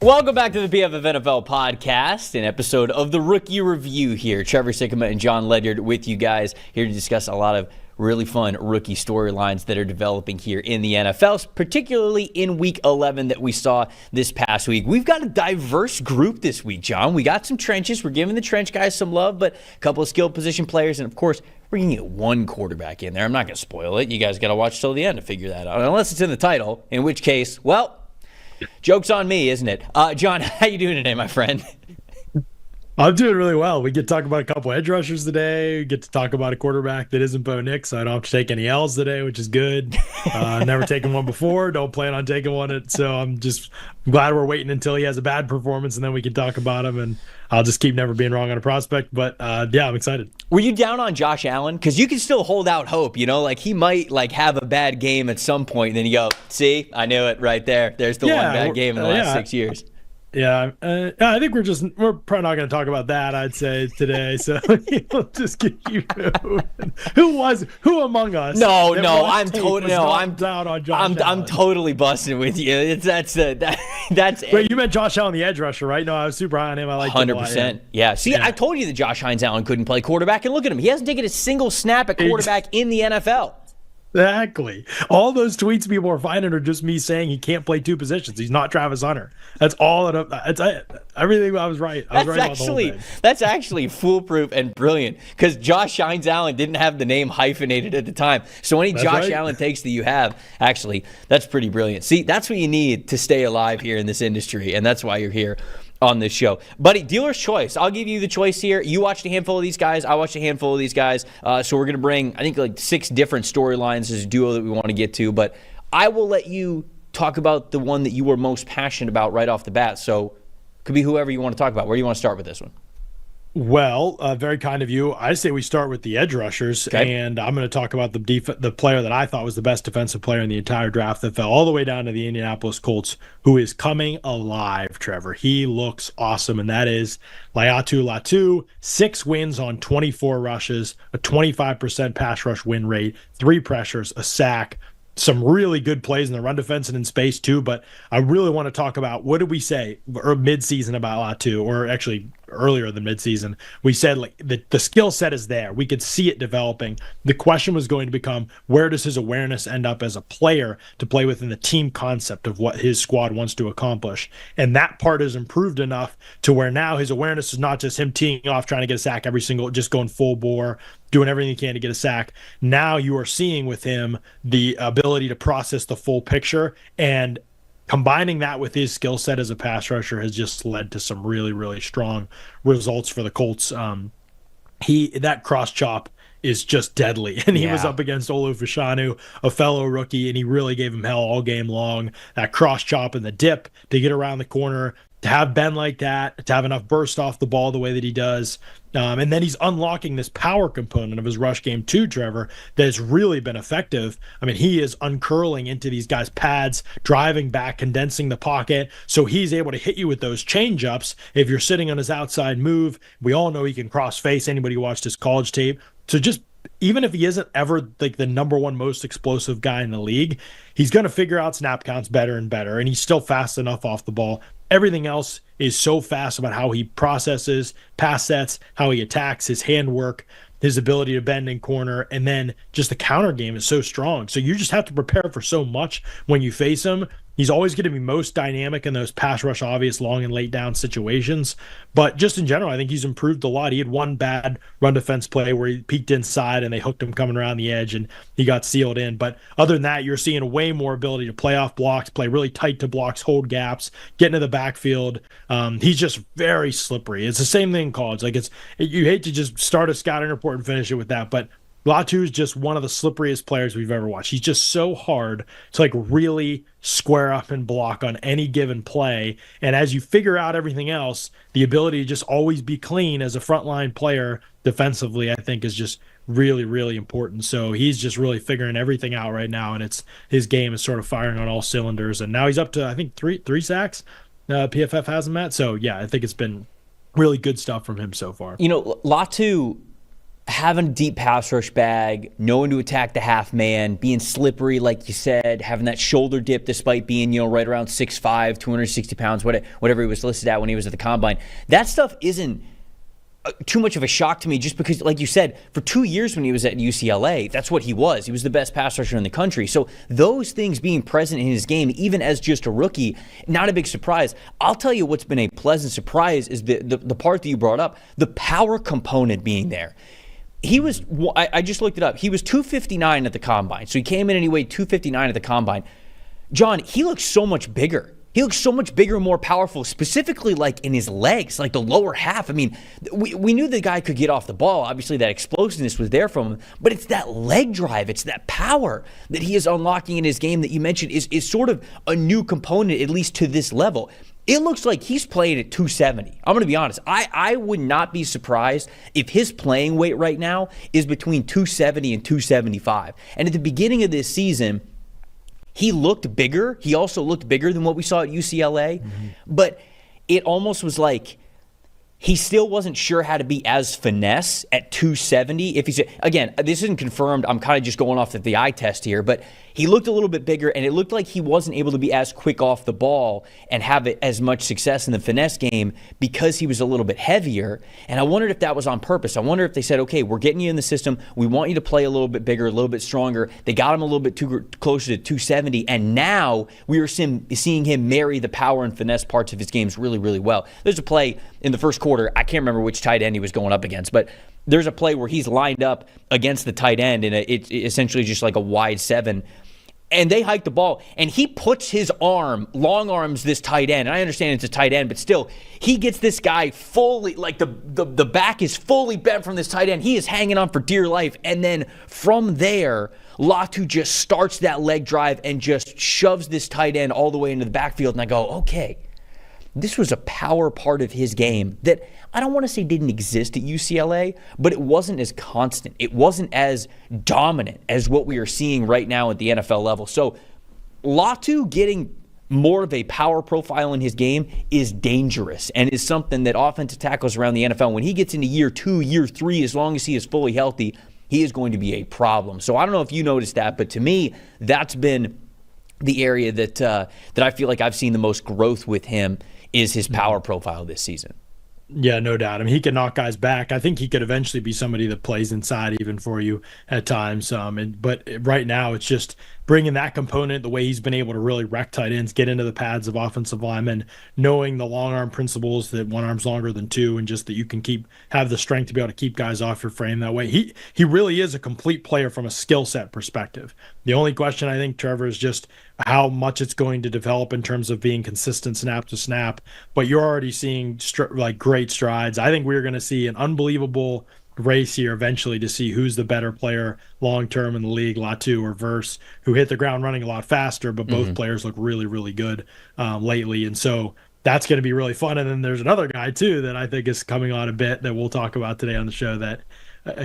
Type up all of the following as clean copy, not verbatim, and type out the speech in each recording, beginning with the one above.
Welcome back to the PFFF podcast, an episode of the Rookie Review here. Trevor, Sikkema, and Jon Ledyard with you guys here to discuss a lot of really fun rookie storylines that are developing here in the NFL, particularly in Week 11 that we saw this past week. We've got a diverse group this week, Jon. We got some trenches. We're giving the trench guys some love, but a couple of skilled position players, and of course, we're going to get one quarterback in there. I'm not going to spoil it. You guys got to watch till the end to figure that out, unless it's in the title, in which case, well, joke's on me, isn't it? Jon, how you doing today, my friend? I'm doing really well. We get to talk about a couple edge rushers today. We get to talk about a quarterback that isn't Bo Nix, so I don't have to take any L's today, which is good. Never taken one before. Don't plan on taking one. So I'm just glad we're waiting until he has a bad performance, and then we can talk about him. And I'll just keep never being wrong on a prospect. But, yeah, I'm excited. Were you down on Josh Allen? Because you can still hold out hope, you know? Like, he might, have a bad game at some point, and then you go, see, I knew it right there. There's the one bad game in the last 6 years. Yeah, I think we're probably not going to talk about that, I'd say, today. So we'll just get you moving. Who among us? No, I'm totally down on Josh Allen. I'm totally busting with you. That's Wait, you meant Josh Allen, the edge rusher, right? No, I was super high on him. I like 100%. Yeah. See, I told you that Josh Allen couldn't play quarterback, and look at him. He hasn't taken a single snap at quarterback in the NFL. Exactly. All those tweets people are finding are just me saying he can't play two positions. He's not Travis Hunter. That's all. Everything I was right. I was right about the whole thing. That's actually foolproof and brilliant because Josh Allen didn't have the name hyphenated at the time. So any Josh Allen takes that you have, actually, that's pretty brilliant. See, that's what you need to stay alive here in this industry, and that's why you're here on this show. Buddy, dealer's choice. I'll give you the choice here. You watched a handful of these guys. I watched a handful of these guys. So we're going to bring, I think, 6 different storylines as a duo that we want to get to. But I will let you talk about the one that you were most passionate about right off the bat. So it could be whoever you want to talk about. Where do you want to start with this one? Well, very kind of you. I say we start with the edge rushers, and I'm going to talk about the player that I thought was the best defensive player in the entire draft that fell all the way down to the Indianapolis Colts, who is coming alive, Trevor. He looks awesome, and that is Laiatu Latu. 6 wins on 24 rushes, a 25% pass rush win rate, 3 pressures, a sack, some really good plays in the run defense and in space too. But I really want to talk about, what did we say mid-season about Latu, or actually earlier than mid-season? We said the skill set is there. We could see it developing. The question was going to become, where does his awareness end up as a player to play within the team concept of what his squad wants to accomplish? And that part has improved enough to where now his awareness is not just him teeing off, trying to get a sack just going full bore, doing everything he can to get a sack. Now you are seeing with him the ability to process the full picture, and combining that with his skill set as a pass rusher has just led to some really, really strong results for the Colts. That cross chop is just deadly, and he was up against Olu Fashanu, a fellow rookie, and he really gave him hell all game long. That cross chop and the dip to get around the corner, to have Ben like that, to have enough burst off the ball the way that he does. And then he's unlocking this power component of his rush game too, Trevor, that has really been effective. I mean, he is uncurling into these guys' pads, driving back, condensing the pocket. So he's able to hit you with those change-ups. If you're sitting on his outside move, we all know he can cross face. Anybody who watched his college tape. So just even if he isn't ever the number one most explosive guy in the league, he's going to figure out snap counts better and better. And he's still fast enough off the ball. Everything else is so fast about how he processes pass sets, how he attacks, his handwork, his ability to bend and corner, and then just the counter game is so strong. So you just have to prepare for so much when you face him. He's always going to be most dynamic in those pass rush, obvious long and late down situations. But just in general, I think he's improved a lot. He had one bad run defense play where he peeked inside and they hooked him coming around the edge and he got sealed in. But other than that, you're seeing way more ability to play off blocks, play really tight to blocks, hold gaps, get into the backfield. He's just very slippery. It's the same thing in college. You hate to just start a scouting report and finish it with that, but Latu is just one of the slipperiest players we've ever watched. He's just so hard to really square up and block on any given play. And as you figure out everything else, the ability to just always be clean as a frontline player defensively, I think, is just really, really important. So he's just really figuring everything out right now, and his game is sort of firing on all cylinders. And now he's up to, I think, three sacks. PFF has him at. So yeah, I think it's been really good stuff from him so far. Latu having a deep pass rush bag, knowing to attack the half man, being slippery, like you said, having that shoulder dip despite being, right around 6'5", 260 pounds, whatever he was listed at when he was at the combine. That stuff isn't too much of a shock to me, just because, like you said, for 2 years when he was at UCLA, that's what he was. He was the best pass rusher in the country. So those things being present in his game, even as just a rookie, not a big surprise. I'll tell you what's been a pleasant surprise is the part that you brought up, the power component being there. He was, I just looked it up, he was 259 at the combine. So he came in and he weighed 259 at the combine. John, he looks so much bigger. He looks so much bigger and more powerful, specifically like in his legs, like the lower half. I mean, we knew the guy could get off the ball. Obviously, that explosiveness was there from him. But it's that leg drive, it's that power that he is unlocking in his game that you mentioned is sort of a new component, at least to this level. It looks like he's playing at 270. I'm going to be honest. I would not be surprised if his playing weight right now is between 270 and 275. And at the beginning of this season, he looked bigger. He also looked bigger than what we saw at UCLA. Mm-hmm. But it almost was like he still wasn't sure how to be as finesse at 270. If he's, again, this isn't confirmed. I'm kind of just going off the eye test here, but he looked a little bit bigger, and it looked like he wasn't able to be as quick off the ball and have as much success in the finesse game because he was a little bit heavier. And I wondered if that was on purpose. I wonder if they said, okay, we're getting you in the system. We want you to play a little bit bigger, a little bit stronger. They got him a little bit closer to 270, and now we are seeing him marry the power and finesse parts of his games really, really well. There's a play in the first quarter. I can't remember which tight end he was going up against, but there's a play where he's lined up against the tight end, and it's essentially just like a wide 7. And they hike the ball, and he puts his arm, long arms this tight end. And I understand it's a tight end, but still, he gets this guy fully, like the back is fully bent from this tight end. He is hanging on for dear life. And then from there, Latu just starts that leg drive and just shoves this tight end all the way into the backfield. And I go, okay, this was a power part of his game that I don't want to say didn't exist at UCLA, but it wasn't as constant. It wasn't as dominant as what we are seeing right now at the NFL level. So Latu getting more of a power profile in his game is dangerous and is something that offensive tackles around the NFL, when he gets into year 2, year 3, as long as he is fully healthy, he is going to be a problem. So I don't know if you noticed that, but to me, that's been the area that I feel like I've seen the most growth with him is his power profile this season. Yeah, no doubt. I mean, he can knock guys back. I think he could eventually be somebody that plays inside even for you at times. But right now, it's just bringing that component, the way he's been able to really wreck tight ends, get into the pads of offensive linemen, knowing the long arm principles that one arm's longer than two, and just that you can have the strength to be able to keep guys off your frame that way. He really is a complete player from a skill set perspective. The only question I think, Trevor, is just how much it's going to develop in terms of being consistent snap to snap. But you're already seeing great strides. I think we're going to see an unbelievable race here eventually to see who's the better player long term in the league, Latu or Verse, who hit the ground running a lot faster, but both players look really, really good lately. And so that's going to be really fun. And then there's another guy too that I think is coming on a bit that we'll talk about today on the show that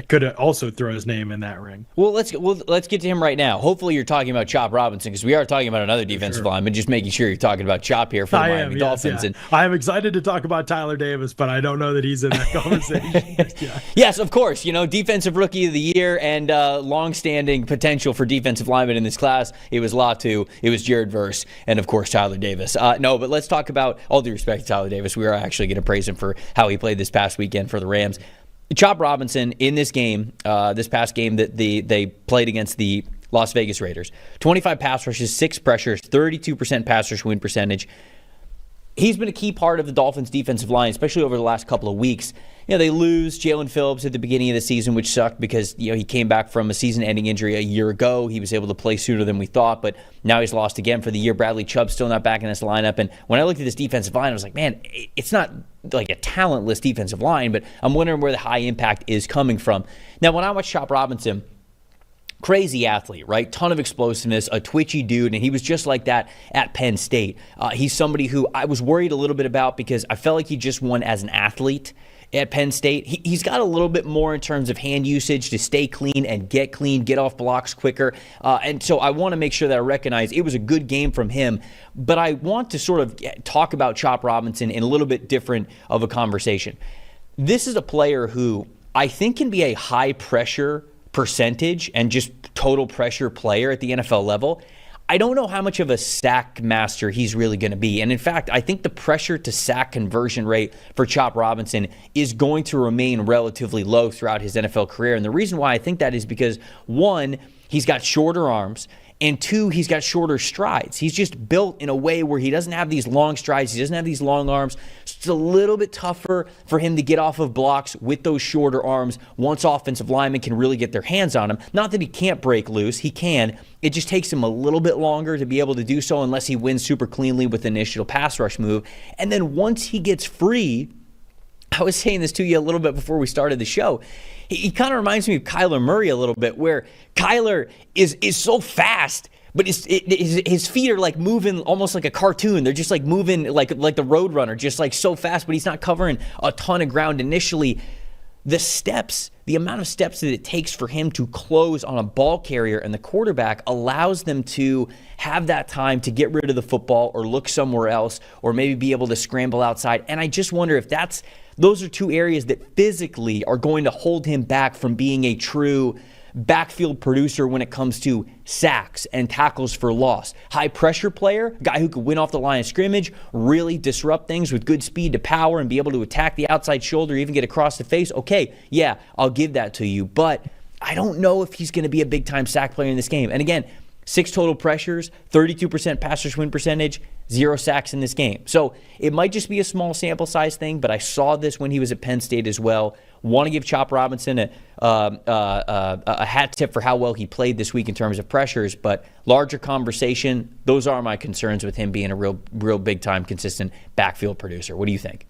could also throw his name in that ring. Well, let's get to him right now. Hopefully you're talking about Chop Robinson, because we are talking about another defensive lineman. Just making sure you're talking about Chop here for the Miami Dolphins. Yeah. And I am excited to talk about Tyler Davis, but I don't know that he's in that conversation. Yeah. Yes, of course. Defensive Rookie of the Year and long-standing potential for defensive lineman in this class. It was Latu, it was Jared Verse, and of course Tyler Davis. No, but let's talk about, all due respect to Tyler Davis, we are actually going to praise him for how he played this past weekend for the Rams. Chop Robinson in this game, this past game that they played against the Las Vegas Raiders, 25 pass rushes, 6 pressures, 32% pass rush win percentage. He's been a key part of the Dolphins' defensive line, especially over the last couple of weeks. They lose Jalen Phillips at the beginning of the season, which sucked because he came back from a season-ending injury a year ago. He was able to play sooner than we thought, but now he's lost again for the year. Bradley Chubb's still not back in this lineup. And when I looked at this defensive line, I was like, man, it's not like a talentless defensive line, but I'm wondering where the high impact is coming from. Now, when I watch Chop Robinson, crazy athlete, right? Ton of explosiveness, a twitchy dude, and he was just like that at Penn State. He's somebody who I was worried a little bit about because I felt like he just won as an athlete at Penn State. He's got a little bit more in terms of hand usage to stay clean and get off blocks quicker. And so I want to make sure that I recognize it was a good game from him. But I want to sort of talk about Chop Robinson in a little bit different of a conversation. This is a player who I think can be a high pressure percentage and just total pressure player at the NFL level. I don't know how much of a sack master he's really going to be. And in fact, I think the pressure to sack conversion rate for Chop Robinson is going to remain relatively low throughout his NFL career. And the reason why I think that is because, one, he's got shorter arms, and two, he's got shorter strides. He's just built in a way where he doesn't have these long strides. He doesn't have these long arms. So it's a little bit tougher for him to get off of blocks with those shorter arms once offensive linemen can really get their hands on him. Not that he can't break loose. He can. It just takes him a little bit longer to be able to do so unless he wins super cleanly with an initial pass rush move. And then once he gets free, I was saying this to you a little bit before we started the show, he kind of reminds me of Kyler Murray a little bit, where Kyler is so fast, but his feet are like moving almost like a cartoon. They're just like moving like the Roadrunner, just like so fast, but he's not covering a ton of ground initially. The amount of steps that it takes for him to close on a ball carrier and the quarterback allows them to have that time to get rid of the football or look somewhere else or maybe be able to scramble outside. And I just wonder if those are two areas that physically are going to hold him back from being a true backfield producer when it comes to sacks and tackles for loss. High pressure player, guy who could win off the line of scrimmage, really disrupt things with good speed to power and be able to attack the outside shoulder, even get across the face. Okay, yeah, I'll give that to you. But I don't know if he's going to be a big-time sack player in this game. And again, 6 total pressures, 32% pass rush win percentage, 0 sacks in this game. So it might just be a small sample size thing, but I saw this when he was at Penn State as well. Want to give Chop Robinson a hat tip for how well he played this week in terms of pressures, but larger conversation, those are my concerns with him being a real big-time consistent backfield producer. What do you think?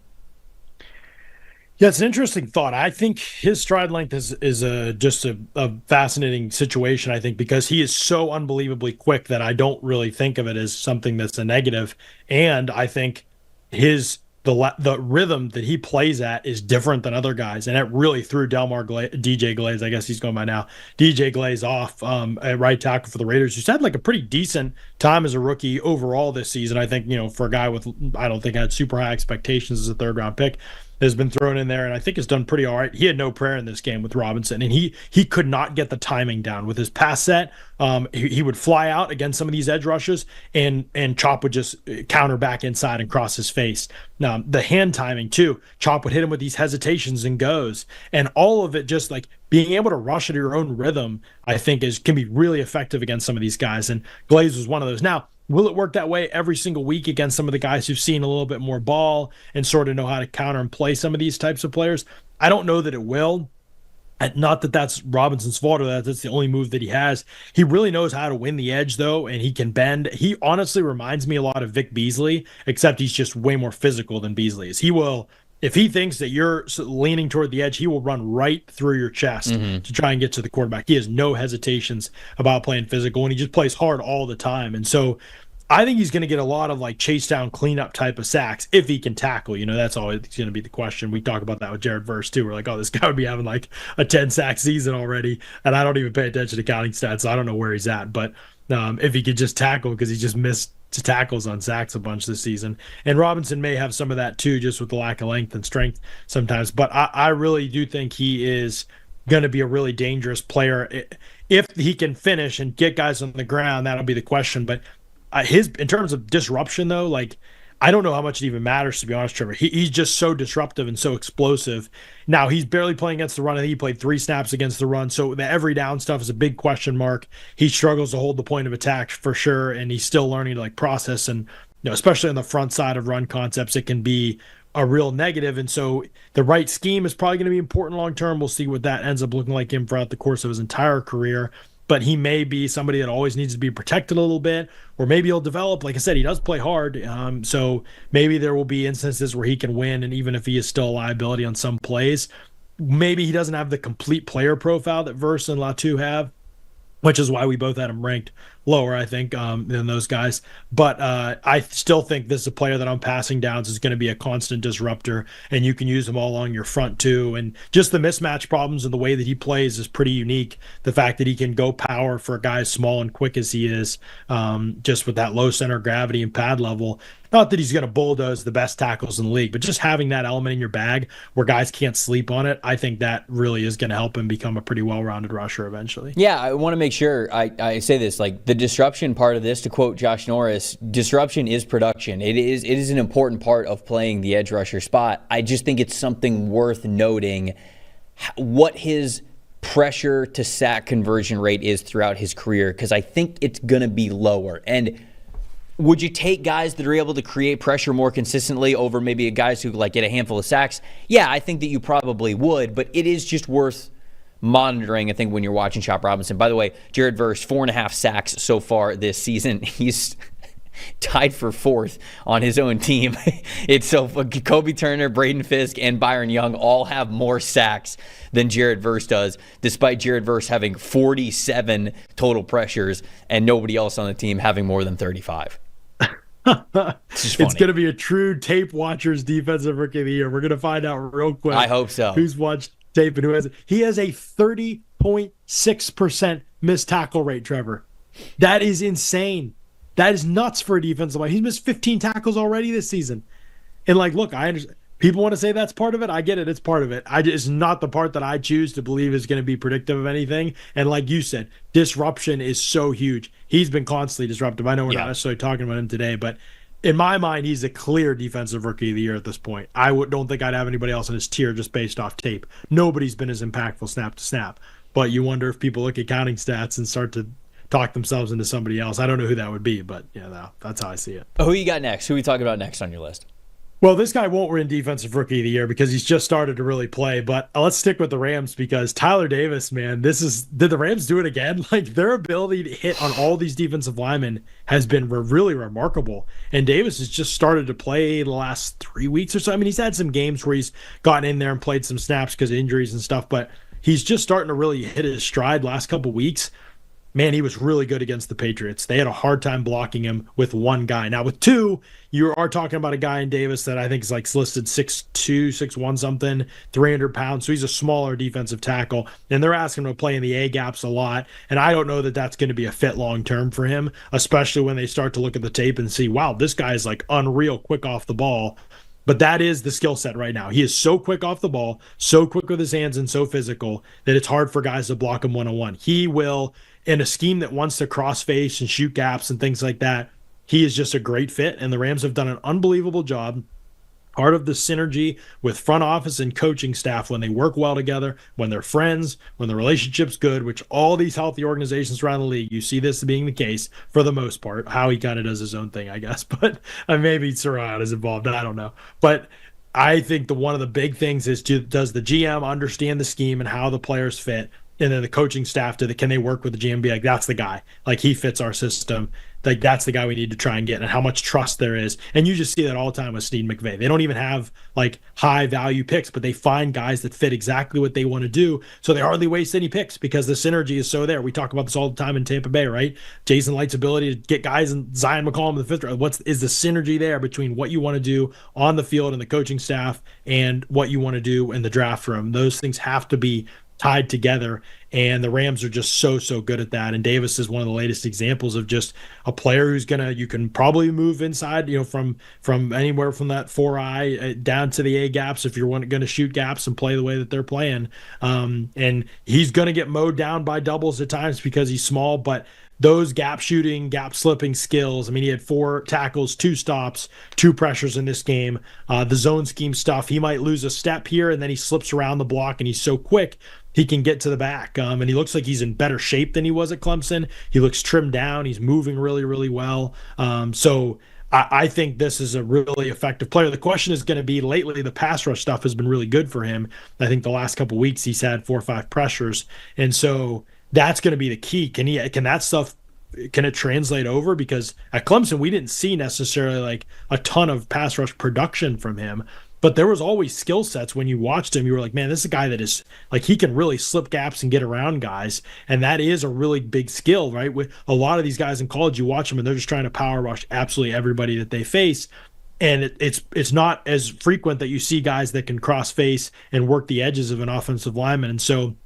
Yeah, it's an interesting thought. I think his stride length is just a fascinating situation, I think, because he is so unbelievably quick that I don't really think of it as something that's a negative. And I think the rhythm that he plays at is different than other guys. And it really threw DJ Glaze, I guess he's going by now, DJ Glaze off at right tackle for the Raiders, who's had like a pretty decent time as a rookie overall this season. I think, for a guy with, I don't think had super high expectations as a 3rd-round pick, has been thrown in there and I think has done pretty all right. He had no prayer in this game with Robinson, and he could not get the timing down with his pass set. He would fly out against some of these edge rushes, and Chop would just counter back inside and cross his face. Now, the hand timing too, Chop would hit him with these hesitations and goes, and all of it just like being able to rush at your own rhythm, I think can be really effective against some of these guys, and Glaze was one of those. Now, will it work that way every single week against some of the guys who've seen a little bit more ball and sort of know how to counter and play some of these types of players? I don't know that it will. Not that that's Robinson's fault or that's the only move that he has. He really knows how to win the edge, though, and he can bend. He honestly reminds me a lot of Vic Beasley, except he's just way more physical than Beasley is. He will, if he thinks that you're leaning toward the edge, he will run right through your chest to try and get to the quarterback. He has no hesitations about playing physical, and he just plays hard all the time. And so I think he's going to get a lot of like chase down cleanup type of sacks if he can tackle. That's always going to be the question. We talk about that with Jared Verse too. We're like, oh, this guy would be having like a 10 sack season already, and I don't even pay attention to counting stats, so I don't know where he's at. But if he could just tackle, because he just missed tackles on sacks a bunch this season, and Robinson may have some of that too, just with the lack of length and strength sometimes. But I really do think he is going to be a really dangerous player if he can finish and get guys on the ground. That'll be the question, but. In terms of disruption, though, like I don't know how much it even matters, to be honest, Trevor. He's just so disruptive and so explosive. Now, he's barely playing against the run. I think he played 3 snaps against the run, so the every down stuff is a big question mark. He struggles to hold the point of attack for sure, and he's still learning to like process, and especially on the front side of run concepts, it can be a real negative. And so the right scheme is probably going to be important long term. We'll see what that ends up looking like him throughout the course of his entire career. But he may be somebody that always needs to be protected a little bit, or maybe he'll develop. Like I said, he does play hard, so maybe there will be instances where he can win, and even if he is still a liability on some plays, maybe he doesn't have the complete player profile that Verse and Latu have, which is why we both had him ranked lower, I think, than those guys. But I still think this is a player that on passing downs is going to be a constant disruptor, and you can use him all along your front too. And just the mismatch problems and the way that he plays is pretty unique. The fact that he can go power for a guy as small and quick as he is, just with that low center of gravity and pad level. Not that he's going to bulldoze the best tackles in the league, but just having that element in your bag where guys can't sleep on it, I think that really is going to help him become a pretty well-rounded rusher eventually. Yeah, I want to make sure I say this, like the disruption part of this, to quote Josh Norris, disruption is production. It is an important part of playing the edge rusher spot. I just think it's something worth noting what his pressure to sack conversion rate is throughout his career, because I think it's going to be lower. And would you take guys that are able to create pressure more consistently over maybe guys who like get a handful of sacks? Yeah, I think that you probably would, but it is just worth monitoring, I think, when you're watching Chop Robinson. By the way, Jared Verse, 4.5 sacks so far this season. He's tied for 4th on his own team. It's so Kobe Turner, Braden Fisk, and Byron Young all have more sacks than Jared Verse does, despite Jared Verse having 47 total pressures and nobody else on the team having more than 35. It's going to be a true tape watcher's defensive rookie of the year. We're going to find out real quick. I hope so. Who's watched tape and who hasn't. He has a 30.6% missed tackle rate, Trevor. That is insane. That is nuts for a defensive line. He's missed 15 tackles already this season. And like, look, I understand. People want to say that's part of it. I get it. It's part of it. It's not the part that I choose to believe is going to be predictive of anything. And like you said, disruption is so huge. He's been constantly disruptive. I know we're not necessarily talking about him today, but in my mind, he's a clear defensive rookie of the year at this point. I don't think I'd have anybody else in his tier just based off tape. Nobody's been as impactful snap to snap. But you wonder if people look at counting stats and start to talk themselves into somebody else. I don't know who that would be, but yeah, that's how I see it. Who you got next? Who are we talking about next on your list? Well, this guy won't win Defensive Rookie of the Year because he's just started to really play. But let's stick with the Rams because Tyler Davis, man, did the Rams do it again? Like their ability to hit on all these defensive linemen has been really remarkable. And Davis has just started to play the last 3 weeks or so. I mean, he's had some games where he's gotten in there and played some snaps because of injuries and stuff, but he's just starting to really hit his stride last couple weeks. Man, he was really good against the Patriots. They had a hard time blocking him with one guy. Now, with two, you are talking about a guy in Davis that I think is like listed 6'2", 6'1", something, 300 pounds. So he's a smaller defensive tackle. And they're asking him to play in the A-gaps a lot. And I don't know that that's going to be a fit long-term for him, especially when they start to look at the tape and see, wow, this guy is like unreal quick off the ball. But that is the skill set right now. He is so quick off the ball, so quick with his hands, and so physical that it's hard for guys to block him one-on-one. He will, in a scheme that wants to cross-face and shoot gaps and things like that, he is just a great fit, and the Rams have done an unbelievable job. Part of the synergy with front office and coaching staff when they work well together, when they're friends, when the relationship's good, which all these healthy organizations around the league, you see this being the case for the most part. Howie kind of does his own thing, I guess, but maybe Surratt is involved. I don't know. But I think one of the big things is does the GM understand the scheme and how the players fit? And then the coaching staff, can they work with the GM? Be like, that's the guy. Like, he fits our system. Like, that's the guy we need to try and get, and how much trust there is. And you just see that all the time with Snead McVay. They don't even have like high value picks, but they find guys that fit exactly what they want to do. So they hardly waste any picks because the synergy is so there. We talk about this all the time in Tampa Bay, right? Jason Light's ability to get guys and Zion McCollum in the fifth round. Is the synergy there between what you want to do on the field and the coaching staff and what you want to do in the draft room? Those things have to be tied together, and the Rams are just so good at that. And Davis is one of the latest examples of just a player who's you can probably move inside, from anywhere from that 4-eye down to the A gaps if you're going to shoot gaps and play the way that they're playing. And he's going to get mowed down by doubles at times because he's small, but those gap shooting, gap slipping skills. I mean, he had 4 tackles, 2 stops, 2 pressures in this game. The zone scheme stuff, he might lose a step here and then he slips around the block and he's so quick he can get to the back. And he looks like he's in better shape than he was at Clemson. He looks trimmed down. He's moving really well. So I think this is a really effective player. The question is going to be, lately the pass rush stuff has been really good for him. I think the last couple of weeks he's had 4 or 5 pressures. And so that's going to be the key. Can it translate over? Because at Clemson, we didn't see necessarily like a ton of pass rush production from him. but there was always skill sets when you watched him. You were like, man, this is a guy that is like, he can really slip gaps and get around guys. And that is a really big skill, right? With a lot of these guys in college, you watch them and they're just trying to power rush absolutely everybody that they face. And it's not as frequent that you see guys that can cross face and work the edges of an offensive lineman. And so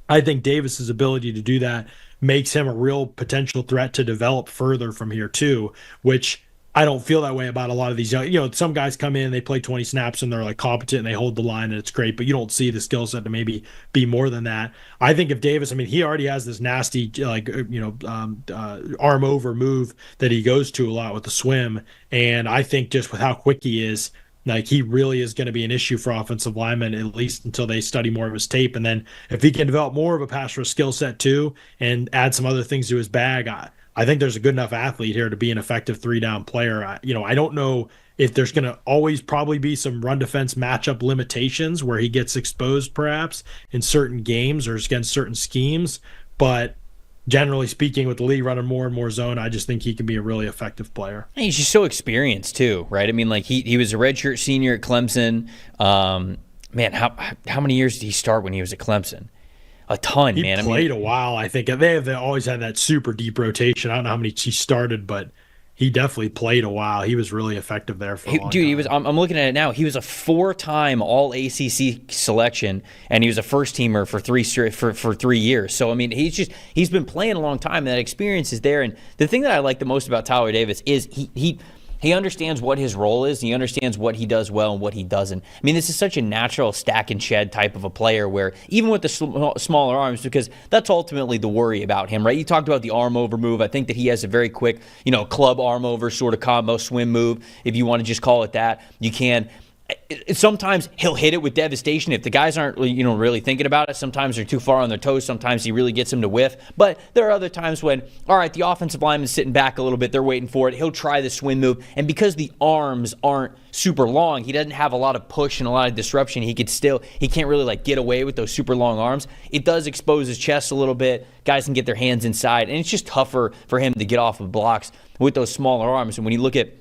I think Davis's ability to do that makes him a real potential threat to develop further from here too, which I don't feel that way about a lot of these young, some guys come in, they play 20 snaps and they're like competent and they hold the line and it's great, but you don't see the skill set to maybe be more than that. I think if Davis, he already has this nasty, arm over move that he goes to a lot with the swim. And I think just with how quick he is, like he really is going to be an issue for offensive linemen, at least until they study more of his tape. And then if he can develop more of a pass rush skill set too, and add some other things to his bag, I think there's a good enough athlete here to be an effective 3-down player. I don't know if there's going to always probably be some run defense matchup limitations where he gets exposed perhaps in certain games or against certain schemes. But generally speaking, with the league running more and more zone, I just think he can be a really effective player. And he's just so experienced too, right? He was a redshirt senior at Clemson. How many years did he start when he was at Clemson? A ton, man. He played a while, I think. They always had that super deep rotation. I don't know how many he started, but he definitely played a while. He was really effective there for a long time. Dude, he was. I'm looking at it now. He was a 4-time All-ACC selection, and he was a first-teamer for 3 years. So, he's been playing a long time, and that experience is there. And the thing that I like the most about Tyler Davis is he understands what his role is. He understands what he does well and what he doesn't. This is such a natural stack and shed type of a player where even with the smaller arms, because that's ultimately the worry about him, right? You talked about the arm over move. I think that he has a very quick, club arm over sort of combo swim move. If you want to just call it that, you can. Sometimes he'll hit it with devastation if the guys aren't really thinking about it. Sometimes they're too far on their toes. Sometimes he really gets them to whiff. But there are other times when, all right, the offensive lineman's sitting back a little bit. They're waiting for it. He'll try the swim move. And because the arms aren't super long, he doesn't have a lot of push and a lot of disruption. He can't really get away with those super long arms. It does expose his chest a little bit. Guys can get their hands inside. And it's just tougher for him to get off of blocks with those smaller arms. And when you look at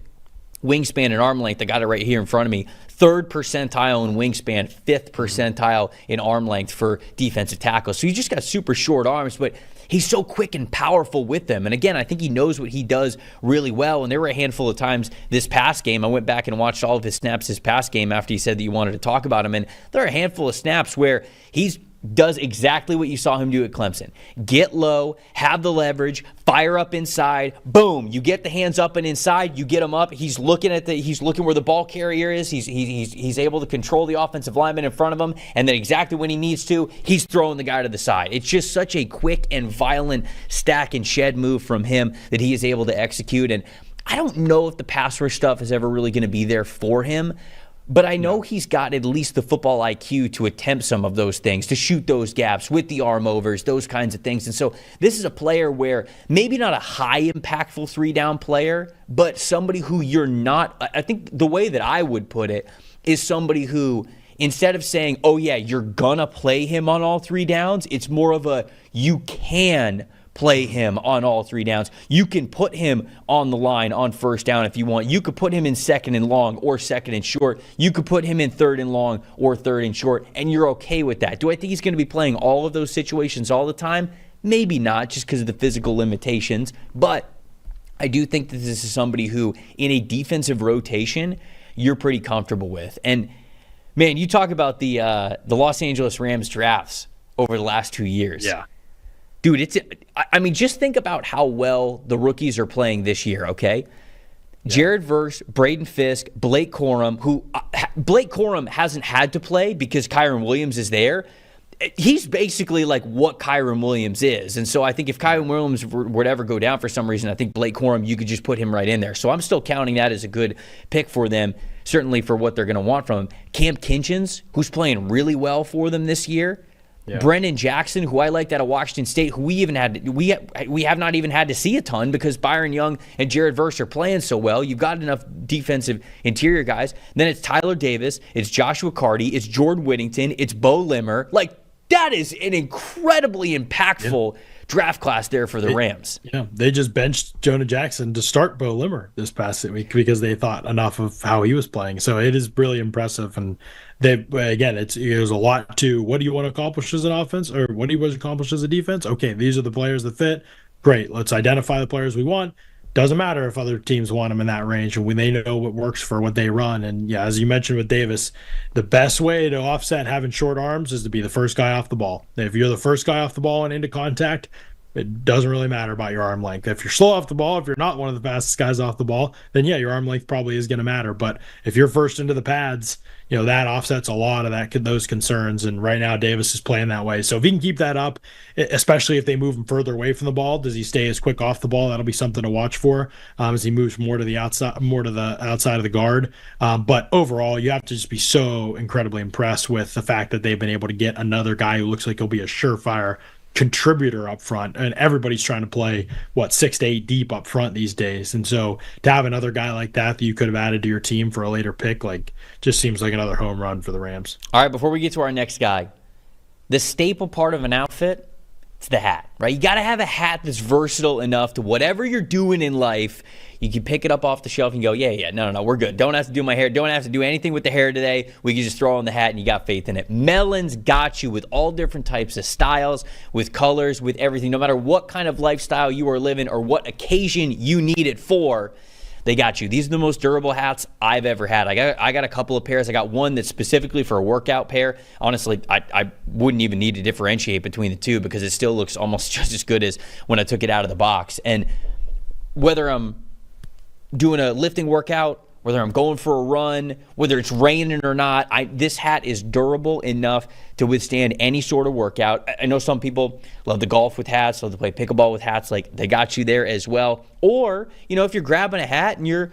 wingspan and arm length, I got it right here in front of me. 3rd percentile in wingspan, 5th percentile in arm length for defensive tackles. So he's just got super short arms, but he's so quick and powerful with them. And again, I think he knows what he does really well. And there were a handful of times this past game, I went back and watched all of his snaps this past game after he said that you wanted to talk about him. And there are a handful of snaps where he's does exactly what you saw him do at Clemson. Get low, have the leverage, fire up inside, boom, you get the hands up and inside, you get him up, he's looking where the ball carrier is, he's able to control the offensive lineman in front of him, and then exactly when he needs to, he's throwing the guy to the side. It's just such a quick and violent stack and shed move from him that he is able to execute, and I don't know if the pass rush stuff is ever really going to be there for him, but I know he's got at least the football IQ to attempt some of those things, to shoot those gaps with the arm overs, those kinds of things. And so this is a player where maybe not a high impactful 3-down player, but somebody who you're not, I think the way that I would put it is somebody who, instead of saying, oh yeah, you're gonna play him on all 3 downs, it's more of a, you can play him on all 3 downs. You can put him on the line on 1st down if you want. You could put him in 2nd and long or 2nd and short. You could put him in 3rd and long or 3rd and short, and you're okay with that. Do I think he's going to be playing all of those situations all the time? Maybe not, just because of the physical limitations, but I do think that this is somebody who, in a defensive rotation, you're pretty comfortable with. And man, you talk about the Los Angeles Rams drafts over the last 2 years. Yeah. Dude, just think about how well the rookies are playing this year, okay? Yeah. Jared Verse, Braden Fisk, Blake Corum, who Blake Corum hasn't had to play because Kyren Williams is there. He's basically like what Kyren Williams is. And so I think if Kyren Williams were to ever go down for some reason, I think Blake Corum, you could just put him right in there. So I'm still counting that as a good pick for them, certainly for what they're going to want from him. Cam Kinchins, who's playing really well for them this year. Yeah. Brendan Jackson, who I liked out of Washington State, who we have not even had to see a ton because Byron Young and Jared Verse are playing so well. You've got enough defensive interior guys. Then it's Tyler Davis, it's Joshua Carty, it's Jordan Whittington, it's Bo Limmer. Like, that is an incredibly impactful draft class there for the Rams. Yeah, they just benched Jonah Jackson to start Bo Limmer this past week because they thought enough of how he was playing. So it is really impressive. And it was a lot to what do you want to accomplish as an offense, or what do you want to accomplish as a defense? Okay, these are the players that fit. Great, let's identify the players we want. Doesn't matter if other teams want them in that range, and when they know what works for what they run. And yeah, as you mentioned with Davis, the best way to offset having short arms is to be the first guy off the ball. If you're the first guy off the ball and into contact, it doesn't really matter about your arm length. If you're slow off the ball, if you're not one of the fastest guys off the ball, then yeah, your arm length probably is going to matter. But if you're first into the pads, that offsets a lot of those concerns. And right now, Davis is playing that way. So if he can keep that up, especially if they move him further away from the ball, does he stay as quick off the ball? That'll be something to watch for as he moves more to the outside of the guard. But overall, you have to just be so incredibly impressed with the fact that they've been able to get another guy who looks like he'll be a surefire contributor up front, and everybody's trying to play 6 to 8 deep up front these days. And so to have another guy like that you could have added to your team for a later pick, just seems like another home run for the Rams. All right, before we get to our next guy, the staple part of an outfit, it's the hat, right? You got to have a hat that's versatile enough to whatever you're doing in life, you can pick it up off the shelf and go, no, we're good. Don't have to do my hair. Don't have to do anything with the hair today. We can just throw on the hat and you got faith in it. Melon's got you with all different types of styles, with colors, with everything. No matter what kind of lifestyle you are living or what occasion you need it for, they got you. These are the most durable hats I've ever had. I got a couple of pairs. I got one that's specifically for a workout pair. Honestly, I wouldn't even need to differentiate between the two because it still looks almost just as good as when I took it out of the box. And whether I'm doing a lifting workout, whether I'm going for a run, whether it's raining or not, this hat is durable enough to withstand any sort of workout. I know some people love to golf with hats, love to play pickleball with hats. They got you there as well. Or, if you're grabbing a hat and you're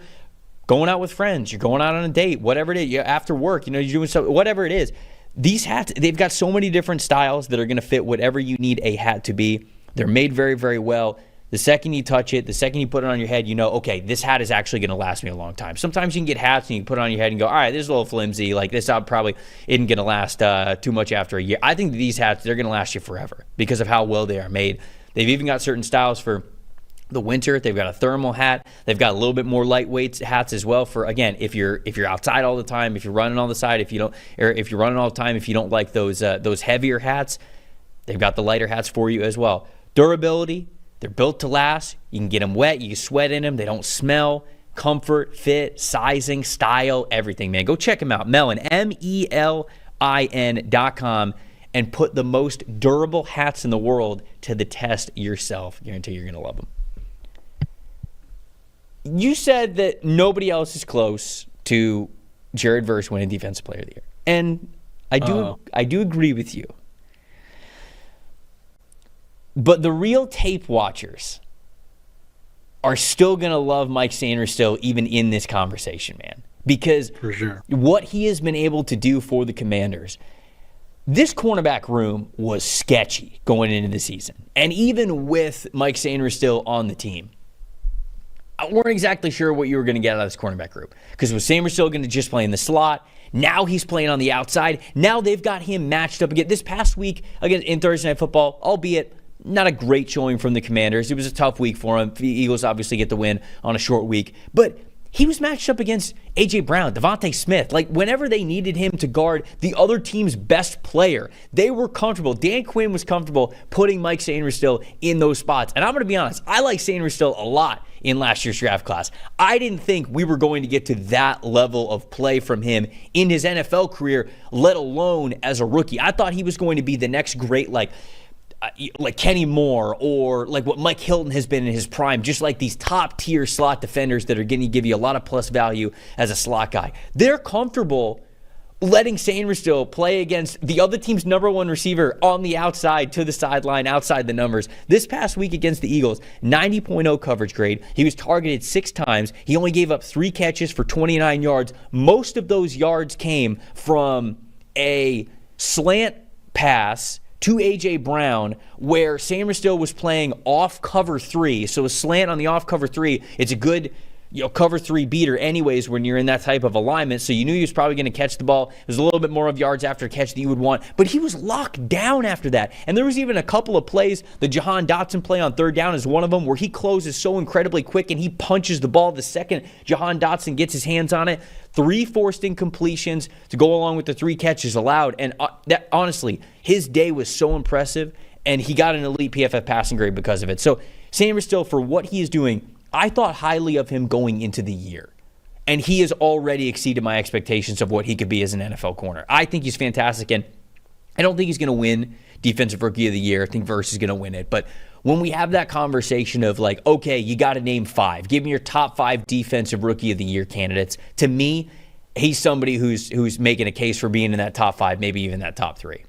going out with friends, you're going out on a date, whatever it is, you're after work, you're doing something, whatever it is. These hats, they've got so many different styles that are going to fit whatever you need a hat to be. They're made very, very well. The second you touch it, the second you put it on your head, okay, this hat is actually going to last me a long time. Sometimes you can get hats and you can put it on your head and go, all right, this is a little flimsy. This probably isn't going to last too much after a year. I think these hats, they're going to last you forever because of how well they are made. They've even got certain styles for the winter. They've got a thermal hat. They've got a little bit more lightweight hats as well for, again, if you're outside all the time, if you're running all the side, if you're running all the time, if you don't like those heavier hats, they've got the lighter hats for you as well. Durability. They're built to last. You can get them wet. You can sweat in them. They don't smell. Comfort, fit, sizing, style, everything, man. Go check them out. Melon, MELIN.com, and put the most durable hats in the world to the test yourself. Guarantee you're going to love them. You said that nobody else is close to Jared Verse winning Defensive Player of the Year. And I do agree with you. But the real tape watchers are still going to love Mike Sainristil even in this conversation, man. Because for sure, what he has been able to do for the Commanders, this cornerback room was sketchy going into the season. And even with Mike Sainristil on the team, I weren't exactly sure what you were going to get out of this cornerback group. Because was Sainristil going to just play in the slot? Now he's playing on the outside. Now they've got him matched up again. This past week again in Thursday Night Football, albeit not a great showing from the Commanders. It was a tough week for him. The Eagles obviously get the win on a short week. But he was matched up against A.J. Brown, Devontae Smith. Whenever they needed him to guard the other team's best player, they were comfortable. Dan Quinn was comfortable putting Mike Sainristil in those spots. And I'm going to be honest, I like Sainristil a lot in last year's draft class. I didn't think we were going to get to that level of play from him in his NFL career, let alone as a rookie. I thought he was going to be the next great, like Kenny Moore or like what Mike Hilton has been in his prime, just like these top-tier slot defenders that are going to give you a lot of plus value as a slot guy. They're comfortable letting Sainristil play against the other team's number one receiver on the outside to the sideline, outside the numbers. This past week against the Eagles, 90.0 coverage grade. He was targeted 6 times. He only gave up 3 catches for 29 yards. Most of those yards came from a slant pass to A.J. Brown, where Sainristil was playing off cover 3. So a slant on the off cover 3, it's a good cover 3 beater anyways when you're in that type of alignment, so you knew he was probably going to catch the ball. There's a little bit more of yards after catch that you would want, but he was locked down after that. And there was even a couple of plays, the Jahan Dotson play on 3rd down is one of them, where he closes so incredibly quick and he punches the ball the second Jahan Dotson gets his hands on it. 3 forced incompletions to go along with the 3 catches allowed. And that, honestly, his day was so impressive, and he got an elite PFF passing grade because of it. So Sainristil, for what he is doing, I thought highly of him going into the year. And he has already exceeded my expectations of what he could be as an NFL corner. I think he's fantastic, and I don't think he's going to win Defensive Rookie of the Year. I think Verse is going to win it. But when we have that conversation of like, okay, you got to name 5. Give me your top 5 Defensive Rookie of the Year candidates. To me, he's somebody who's making a case for being in that top 5, maybe even that top 3.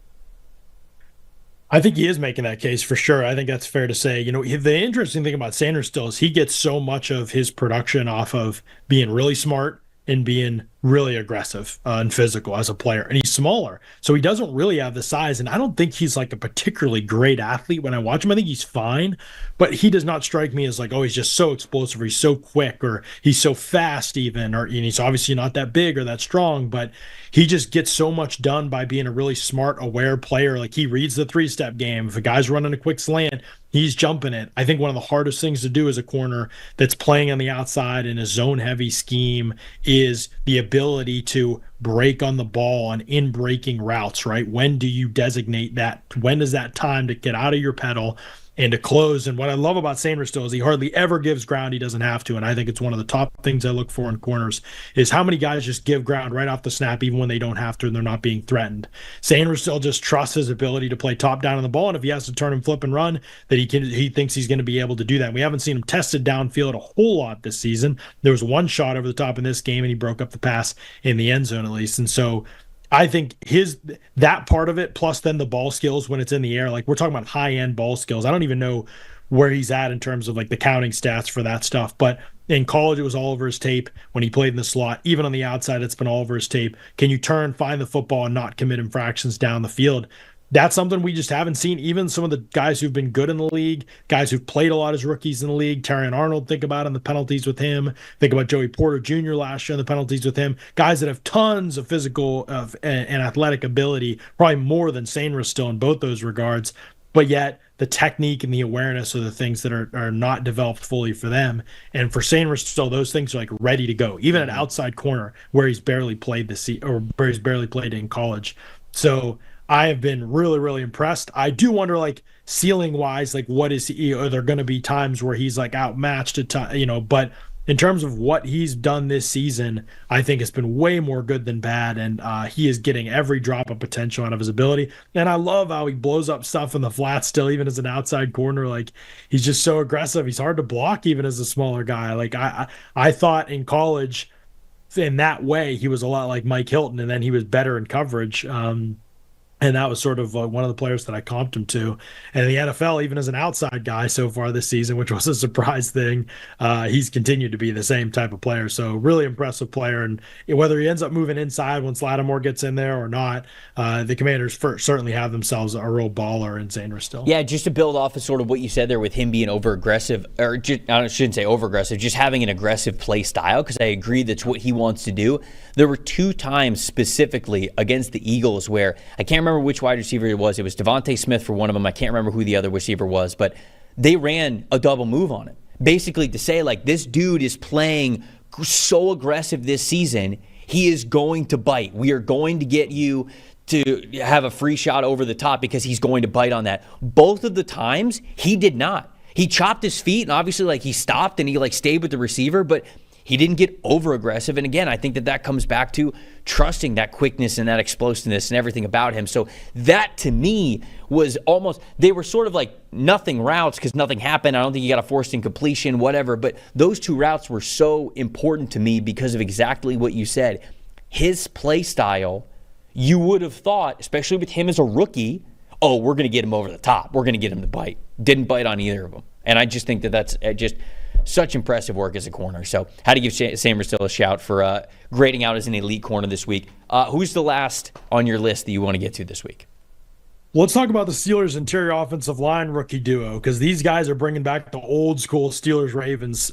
I think he is making that case for sure. I think that's fair to say. The interesting thing about Sainristil is he gets so much of his production off of being really smart and being really aggressive and physical as a player. And he's smaller, so he doesn't really have the size. And I don't think he's like a particularly great athlete when I watch him. I think he's fine, but he does not strike me as like, oh, he's just so explosive, or he's so quick, or he's so fast even, or he's obviously not that big or that strong, but he just gets so much done by being a really smart, aware player. Like, he reads the 3-step game. If a guy's running a quick slant, he's jumping it. I think one of the hardest things to do as a corner that's playing on the outside in a zone-heavy scheme is the ability to break on the ball on in-breaking routes, right? When do you designate that? When is that time to get out of your pedal and to close? And what I love about Sainristil is he hardly ever gives ground he doesn't have to. And I think it's one of the top things I look for in corners is how many guys just give ground right off the snap, even when they don't have to and they're not being threatened. Sainristil just trusts his ability to play top down on the ball. And if he has to turn and flip and run, that he thinks he's going to be able to do that. And we haven't seen him tested downfield a whole lot this season. There was one shot over the top in this game, and he broke up the pass in the end zone at least. And so I think that part of it, plus then the ball skills when it's in the air, like we're talking about high-end ball skills. I don't even know where he's at in terms of like the counting stats for that stuff. But in college, it was all over his tape. When he played in the slot, even on the outside, it's been all over his tape. Can you turn, find the football, and not commit infractions down the field? That's something we just haven't seen. Even some of the guys who've been good in the league, guys who've played a lot as rookies in the league, Terrion Arnold, think about in the penalties with him. Think about Joey Porter Jr. last year and the penalties with him. Guys that have tons of physical and athletic ability, probably more than Sainristil in both those regards. But yet the technique and the awareness are the things that are not developed fully for them. And for Sainristil, those things are like ready to go, even at outside corner where he's barely played where he's barely played in college. So I have been really, really impressed. I do wonder, like, ceiling wise, like, what is he? Are there going to be times where he's like outmatched at time, but in terms of what he's done this season, I think it's been way more good than bad. And he is getting every drop of potential out of his ability. And I love how he blows up stuff in the flat still, even as an outside corner. Like, he's just so aggressive. He's hard to block even as a smaller guy. Like, I thought in college in that way, he was a lot like Mike Hilton, and then he was better in coverage. And that was sort of one of the players that I comped him to. And in the NFL, even as an outside guy so far this season, which was a surprise thing, he's continued to be the same type of player. So really impressive player. And whether he ends up moving inside once Lattimore gets in there or not, the Commanders certainly have themselves a real baller in Sainristil. Yeah, just to build off of sort of what you said there with him being over-aggressive, or I shouldn't say over-aggressive, just having an aggressive play style, because I agree that's what he wants to do. There were 2 times specifically against the Eagles where I can't remember which wide receiver it was. It was Devontae Smith for one of them. I can't remember who the other receiver was, but they ran a double move on him. Basically to say, like, this dude is playing so aggressive this season, he is going to bite. We are going to get you to have a free shot over the top because he's going to bite on that. Both of the times, he did not. He chopped his feet, and obviously, like, he stopped and he, like, stayed with the receiver, but he didn't get over-aggressive. And again, I think that comes back to trusting that quickness and that explosiveness and everything about him. So that, to me, was almost, they were sort of like nothing routes because nothing happened. I don't think he got a forced incompletion, whatever. But those 2 routes were so important to me because of exactly what you said. His play style, you would have thought, especially with him as a rookie, oh, we're going to get him over the top. We're going to get him to bite. Didn't bite on either of them. And I just think that that's just such impressive work as a corner. So how to give Sainristil a shout for grading out as an elite corner this week. Who's the last on your list that you want to get to this week? Well, let's talk about the Steelers' interior offensive line rookie duo, because these guys are bringing back the old school Steelers Ravens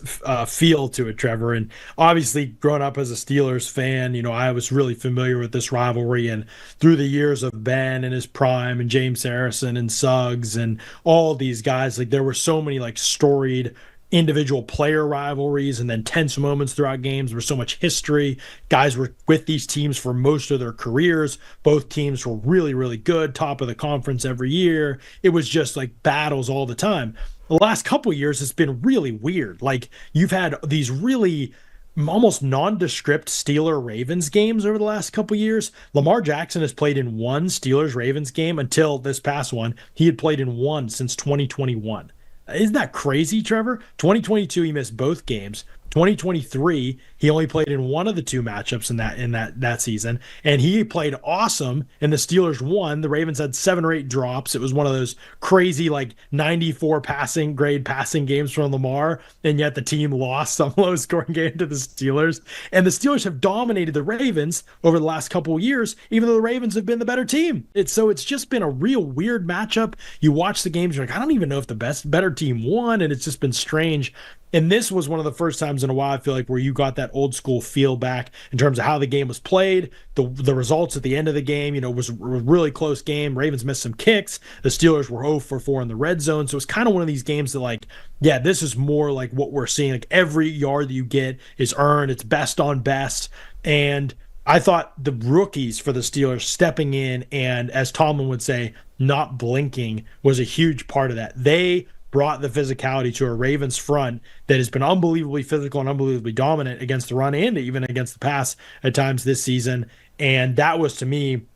feel to it, Trevor. And obviously, growing up as a Steelers fan, I was really familiar with this rivalry. And through the years of Ben and his prime and James Harrison and Suggs and all these guys, like there were so many like storied individual player rivalries and then tense moments throughout games. There was so much history. Guys were with these teams for most of their careers. Both teams were really, really good, top of the conference every year. It was just like battles all the time. The last couple of years, it's been really weird. Like you've had these really almost nondescript Steeler Ravens games over the last couple of years. Lamar Jackson has played in one Steelers Ravens game until this past one. He had played in one since 2021. Isn't that crazy, Trevor? 2022, he missed both games. 2023, he only played in one of the two matchups in that season, and he played awesome. And the Steelers won. The Ravens had 7 or 8 drops. It was one of those crazy like 94 passing games from Lamar, and yet the team lost some low scoring game to the Steelers. And the Steelers have dominated the Ravens over the last couple of years, even though the Ravens have been the better team. It's just been a real weird matchup. You watch the games, you're like, I don't even know if the better team won, and it's just been strange. And this was one of the first times in a while, I feel like, where you got that old school feel back in terms of how the game was played, the results at the end of the game. Was a really close game. Ravens missed some kicks. The Steelers were 0 for 4 in the red zone. So it's kind of one of these games that, like, yeah, this is more like what we're seeing. Like every yard that you get is earned. It's best on best. And I thought the rookies for the Steelers stepping in and, as Tomlin would say, not blinking was a huge part of that. They brought the physicality to a Ravens front that has been unbelievably physical and unbelievably dominant against the run and even against the pass at times this season. And that was, to me,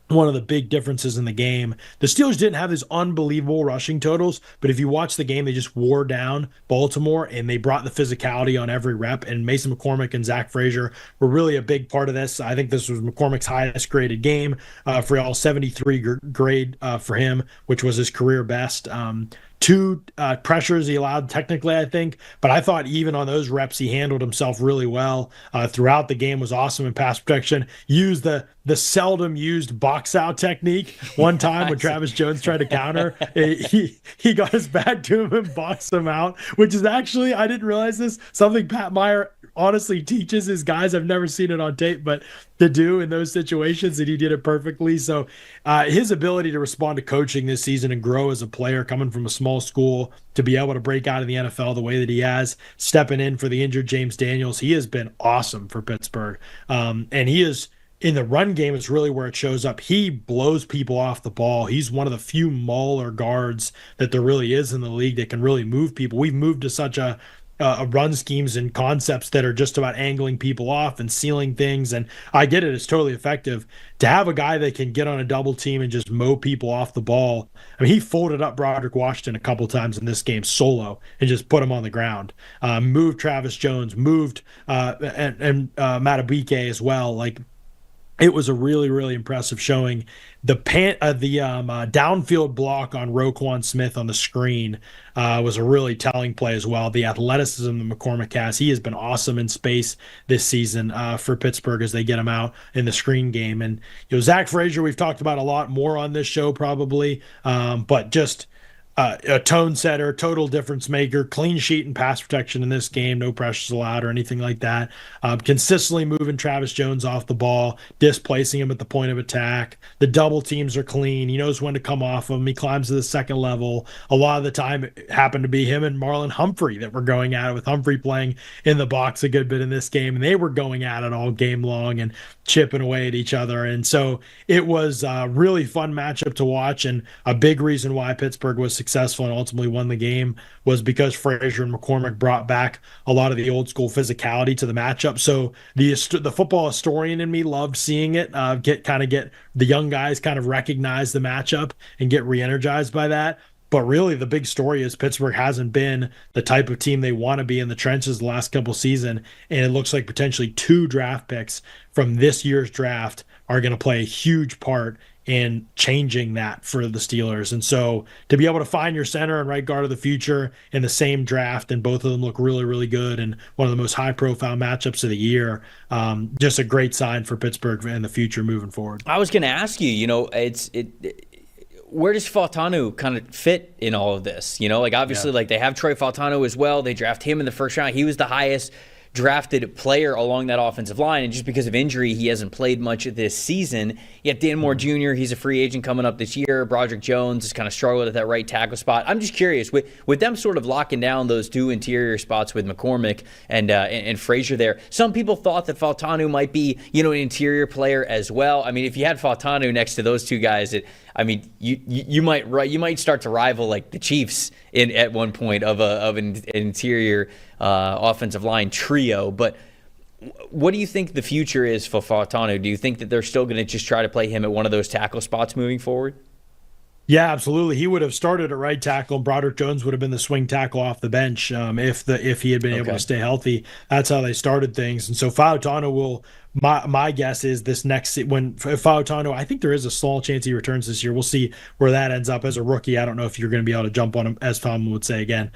one of the big differences in the game. The Steelers didn't have these unbelievable rushing totals, but if you watch the game, they just wore down Baltimore and they brought the physicality on every rep. And Mason McCormick and Zach Frazier were really a big part of this. I think this was McCormick's highest graded game for all 73 grade for him, which was his career best. 2 pressures he allowed technically, I think, but I thought even on those reps he handled himself really well throughout the game. Was awesome in pass protection. Used the seldom used box out technique one time when Travis Jones tried to counter. He got his back to him and boxed him out, which is actually, I didn't realize this, something Pat Meyer honestly teaches his guys. I've never seen it on tape, but to do in those situations, and he did it perfectly. So his ability to respond to coaching this season and grow as a player coming from a small school to be able to break out in the NFL the way that he has, stepping in for the injured James Daniels, he has been awesome for Pittsburgh. And he is, in the run game, is really where it shows up. He blows people off the ball. He's one of the few mauler guards that there really is in the league that can really move people. We've moved to such a run schemes and concepts that are just about angling people off and sealing things. And I get it. It's totally effective. To have a guy that can get on a double team and just mow people off the ball. I mean, he folded up Broderick Washington a couple times in this game solo and just put him on the ground. Moved Travis Jones, moved and Matabike as well. Like, it was a really, really impressive showing. The downfield block on Roquan Smith on the screen was a really telling play as well. The athleticism that McCormick has, he has been awesome in space this season for Pittsburgh as they get him out in the screen game. And Zach Frazier, we've talked about a lot more on this show probably, but just a tone setter, total difference maker, clean sheet and pass protection in this game, no pressures allowed or anything like that. Consistently moving Travis Jones off the ball, displacing him at the point of attack. The double teams are clean. He knows when to come off him. He climbs to the second level. A lot of the time it happened to be him and Marlon Humphrey that were going at it, with Humphrey playing in the box a good bit in this game. And they were going at it all game long and chipping away at each other. And so it was a really fun matchup to watch, and a big reason why Pittsburgh was successful and ultimately won the game was because Frazier and McCormick brought back a lot of the old school physicality to the matchup. So the football historian in me loved seeing it, get the young guys kind of recognize the matchup and get re-energized by that. But really, the big story is Pittsburgh hasn't been the type of team they want to be in the trenches the last couple seasons, and it looks like potentially 2 draft picks from this year's draft are going to play a huge part in changing that for the Steelers. And so to be able to find your center and right guard of the future in the same draft, and both of them look really, really good, and one of the most high-profile matchups of the year, just a great sign for Pittsburgh in the future moving forward. I was going to ask you, where does Fautanu kind of fit in all of this? Like obviously, like they have Troy Fautanu as well. They draft him in the first round. He was the highest drafted player along that offensive line, and just because of injury, he hasn't played much of this season. Yet Dan Moore Jr., he's a free agent coming up this year. Broderick Jones has kind of struggled at that right tackle spot. I'm just curious, with them sort of locking down those two interior spots with McCormick and Frazier there, some people thought that Fautanu might be, an interior player as well. I mean, if you had Fautanu next to those two guys, you might start to rival like the Chiefs at one point of an interior offensive line trio. But what do you think the future is for Fautanu? Do you think that they're still going to just try to play him at one of those tackle spots moving forward? Yeah, absolutely. He would have started at right tackle, and Broderick Jones would have been the swing tackle off the bench if he had been able to stay healthy. That's how they started things. And so Fautanu will. My guess is this next when Fautanu, I think there is a small chance he returns this year. We'll see where that ends up as a rookie. I don't know if you're going to be able to jump on him, as Tom would say again,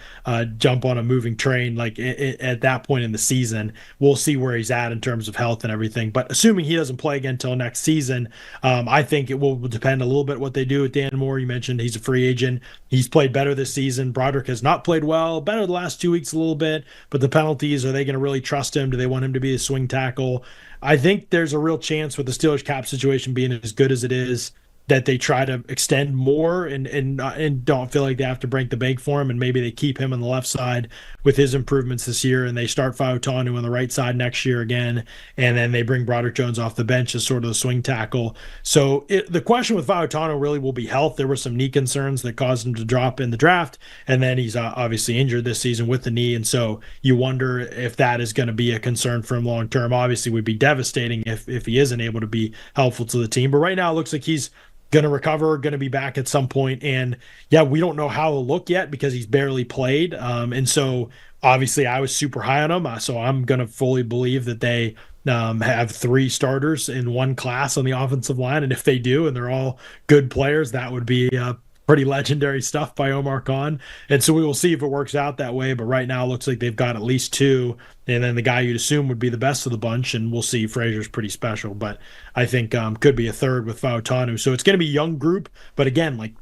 jump on a moving train like at that point in the season. We'll see where he's at in terms of health and everything. But assuming he doesn't play again until next season, I think it will depend a little bit what they do with Dan Moore. You mentioned he's a free agent. He's played better this season. Broderick has not played well, better the last 2 weeks a little bit. But the penalties, are they going to really trust him? Do they want him to be a swing tackle? I think there's a real chance with the Steelers cap situation being as good as it is that they try to extend more and don't feel like they have to break the bank for him, and maybe they keep him on the left side with his improvements this year, and they start Fautanu on the right side next year again, and then they bring Broderick Jones off the bench as sort of the swing tackle. So the question with Fautanu really will be health. There were some knee concerns that caused him to drop in the draft, and then he's obviously injured this season with the knee, and so you wonder if that is going to be a concern for him long term. Obviously, it would be devastating if he isn't able to be helpful to the team, but right now it looks like he's going to recover, going to be back at some point. And yeah, we don't know how he'll look yet because he's barely played. And so obviously I was super high on him. So I'm going to fully believe that they have 3 starters in one class on the offensive line. And if they do, and they're all good players, that would be pretty legendary stuff by Omar Khan. And so we will see if it works out that way. But right now it looks like they've got at least 2. And then the guy you'd assume would be the best of the bunch, and we'll see. Frazier's pretty special, but I think could be a third with Fautanu. So it's going to be a young group, but again, like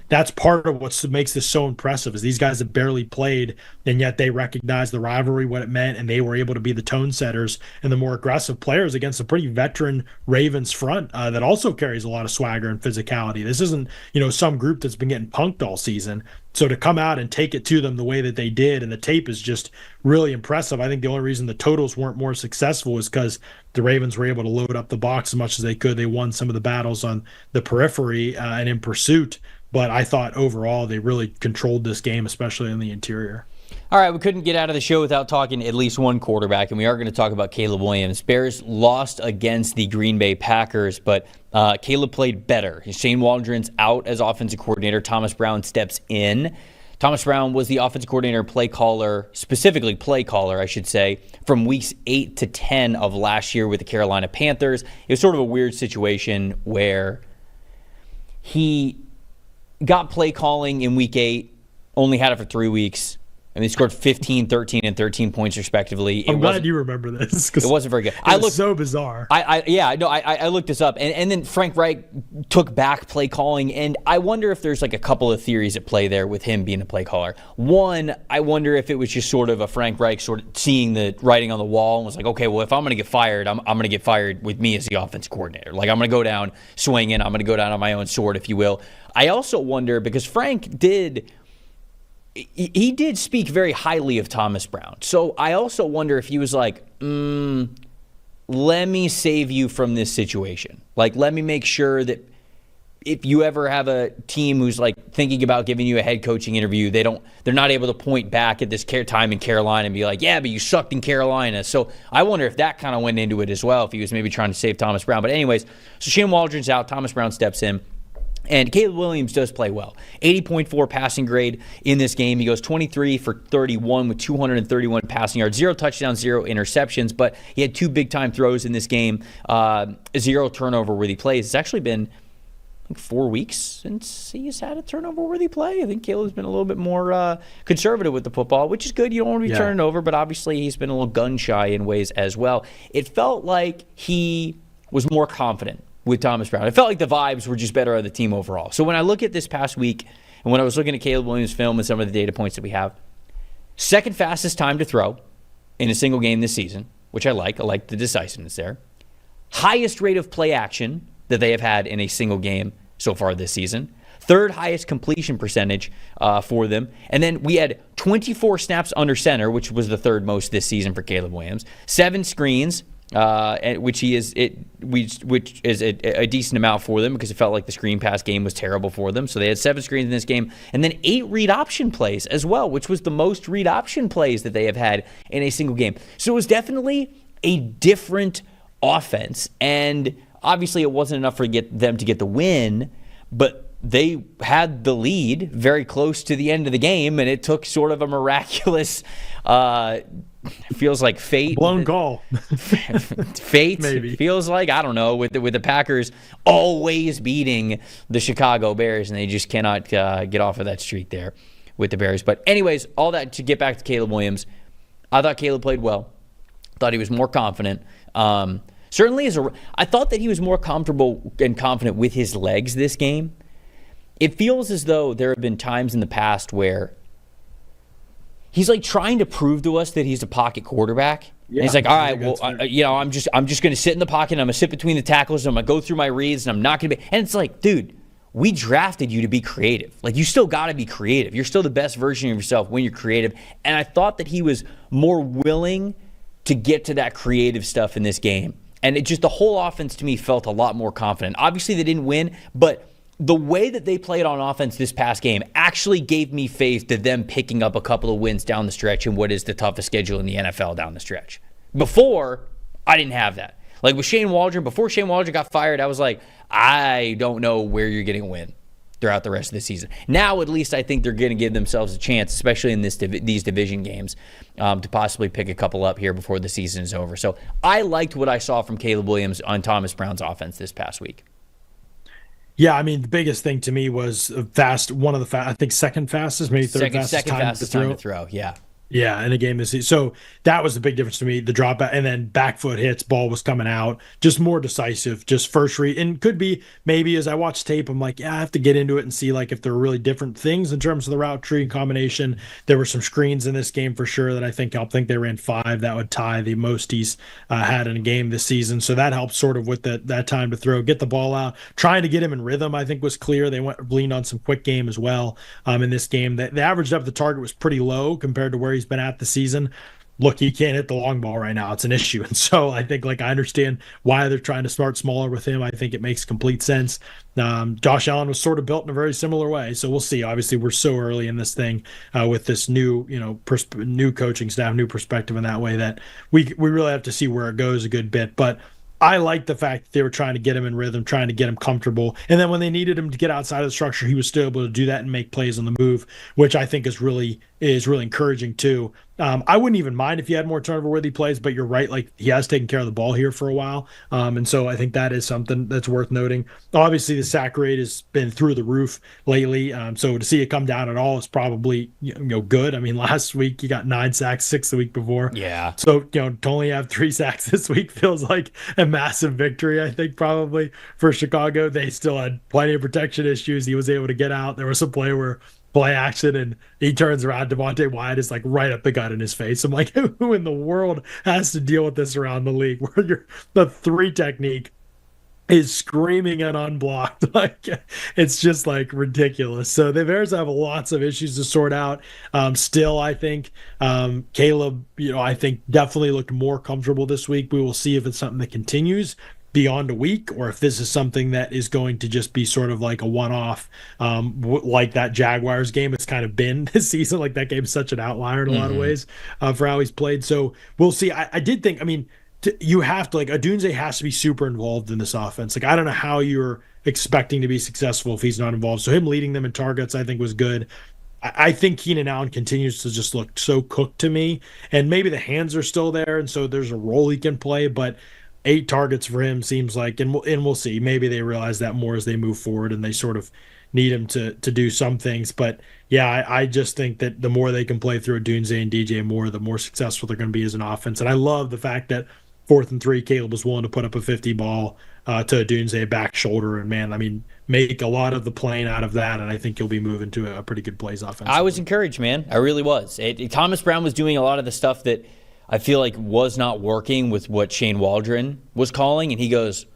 that's part of what makes this so impressive is these guys have barely played, and yet they recognize the rivalry, what it meant, and they were able to be the tone setters and the more aggressive players against a pretty veteran Ravens front that also carries a lot of swagger and physicality. This isn't some group that's been getting punked all season. So to come out and take it to them the way that they did, and the tape is just really impressive. I think the only reason the totals weren't more successful is because the Ravens were able to load up the box as much as they could. They won some of the battles on the periphery and in pursuit, but I thought overall they really controlled this game, especially in the interior. All right, we couldn't get out of the show without talking at least one quarterback, and we are going to talk about Caleb Williams. Bears lost against the Green Bay Packers, but Caleb played better. Shane Waldron's out as offensive coordinator. Thomas Brown steps in. Thomas Brown was the offensive coordinator, specifically play caller, I should say, from weeks 8 to 10 of last year with the Carolina Panthers. It was sort of a weird situation where he got play calling in week 8, only had it for 3 weeks. I mean, he scored 15, 13, and 13 points respectively. I'm glad you remember this. It wasn't very good. It was so bizarre. I looked this up, and then Frank Reich took back play calling, and I wonder if there's like a couple of theories at play there with him being a play caller. One, I wonder if it was just sort of a Frank Reich sort of seeing the writing on the wall and was like, okay, well, if I'm going to get fired, I'm going to get fired with me as the offensive coordinator. Like, I'm going to go down swinging. I'm going to go down on my own sword, if you will. I also wonder, because Frank did speak very highly of Thomas Brown. So I also wonder if he was like, let me save you from this situation. Like, let me make sure that if you ever have a team who's like thinking about giving you a head coaching interview, they're not able to point back at this time in Carolina and be like, yeah, but you sucked in Carolina. So I wonder if that kind of went into it as well, if he was maybe trying to save Thomas Brown. But anyways, so Shane Waldron's out, Thomas Brown steps in. And Caleb Williams does play well. 80.4 passing grade in this game. He goes 23 for 31 with 231 passing yards, 0 touchdowns, 0 interceptions. But he had 2 big-time throws in this game, 0 turnover-worthy plays. It's actually been, I think, 4 weeks since he's had a turnover-worthy play. I think Caleb's been a little bit more conservative with the football, which is good. You don't want to be turning over, but obviously he's been a little gun-shy in ways as well. It felt like he was more confident with Thomas Brown. I felt like the vibes were just better on the team overall. So when I look at this past week, and when I was looking at Caleb Williams' film and some of the data points that we have, second fastest time to throw in a single game this season, which I like. I like the decisiveness there. Highest rate of play action that they have had in a single game so far this season. Third highest completion percentage for them. And then we had 24 snaps under center, which was the third most this season for Caleb Williams. 7 screens, which is a decent amount for them because it felt like the screen pass game was terrible for them. So they had 7 screens in this game. And then 8 read option plays as well, which was the most read option plays that they have had in a single game. So it was definitely a different offense. And obviously it wasn't enough for them to get the win, but they had the lead very close to the end of the game, and it took sort of a miraculous, feels like fate. Blown goal. Fate, maybe. Feels like, I don't know, with the Packers always beating the Chicago Bears, and they just cannot get off of that streak there with the Bears. But anyways, all that to get back to Caleb Williams, I thought Caleb played well. Thought he was more confident. Certainly, I thought that he was more comfortable and confident with his legs this game. It feels as though there have been times in the past where he's like trying to prove to us that he's a pocket quarterback. Yeah, and he's like, all right, well, I'm just going to sit in the pocket. And I'm going to sit between the tackles. And I'm going to go through my reads. And I'm not going to be. And it's like, dude, we drafted you to be creative. Like, you still got to be creative. You're still the best version of yourself when you're creative. And I thought that he was more willing to get to that creative stuff in this game. And the whole offense to me felt a lot more confident. Obviously, they didn't win, but the way that they played on offense this past game actually gave me faith to them picking up a couple of wins down the stretch in what is the toughest schedule in the NFL down the stretch. Before, I didn't have that. Like with Shane Waldron, before Shane Waldron got fired, I was like, I don't know where you're getting a win throughout the rest of the season. Now, at least, I think they're going to give themselves a chance, especially in these division games, to possibly pick a couple up here before the season is over. So I liked what I saw from Caleb Williams on Thomas Brown's offense this past week. Yeah, I mean, the biggest thing to me was I think second fastest, maybe third fastest time to throw. Yeah. Yeah, in a game this season. So that was the big difference to me. The drop back and then back foot hits, ball was coming out, just more decisive, just first read. And could be maybe as I watch tape, I'm like, yeah, I have to get into it and see like if there were really different things in terms of the route tree combination. There were some screens in this game for sure that I think they ran 5 that would tie the most he's had in a game this season. So that helped sort of with that time to throw, get the ball out, trying to get him in rhythm. I think was clear. They leaned on some quick game as well in this game. The average depth of target was pretty low compared to where he's been at the season. Look, he can't hit the long ball right now. It's an issue. And so I think I understand why they're trying to start smaller with him. I think it makes complete sense. Josh Allen was sort of built in a very similar way. So we'll see. Obviously, we're so early in this thing with this new, new coaching staff, new perspective in that way that we really have to see where it goes a good bit. But I like the fact that they were trying to get him in rhythm, trying to get him comfortable. And then when they needed him to get outside of the structure, he was still able to do that and make plays on the move, which I think is really encouraging too. I wouldn't even mind if he had more turnover-worthy plays, but you're right. Like, he has taken care of the ball here for a while. And so I think that is something that's worth noting. Obviously, the sack rate has been through the roof lately. So to see it come down at all is probably, good. I mean, last week he got 9 sacks, 6 the week before. Yeah. So, to only have 3 sacks this week feels like a massive victory, I think, probably for Chicago. They still had plenty of protection issues. He was able to get out. There was a play action, and he turns around. Devontae Wyatt is like right up the gut in his face. I'm like, who in the world has to deal with this around the league where the 3 technique is screaming and unblocked? Like, it's just like ridiculous. So the Bears have lots of issues to sort out. Still, I think Caleb, I think definitely looked more comfortable this week. We will see if it's something that continues beyond a week, or if this is something that is going to just be sort of like a one-off, like that Jaguars game. It's kind of been this season. Like, that game's such an outlier in a lot of ways for how he's played. So we'll see. I did think, you have to, like, Odunze has to be super involved in this offense. Like, I don't know how you're expecting to be successful if he's not involved. So him leading them in targets, I think, was good. I think Keenan Allen continues to just look so cooked to me, and maybe the hands are still there, and so there's a role he can play, but 8 targets for him seems like, and we'll see. Maybe they realize that more as they move forward, and they sort of need him to do some things. But yeah, I just think that the more they can play through Odunze and DJ Moore, the more successful they're going to be as an offense. And I love the fact that 4th and 3, Caleb was willing to put up a 50 ball to a Dunze back shoulder, and man, I mean, make a lot of the playing out of that, and I think you'll be moving to a pretty good plays offense. I was encouraged, man. I really was. Thomas Brown was doing a lot of the stuff that I feel like was not working with what Shane Waldron was calling, and he goes,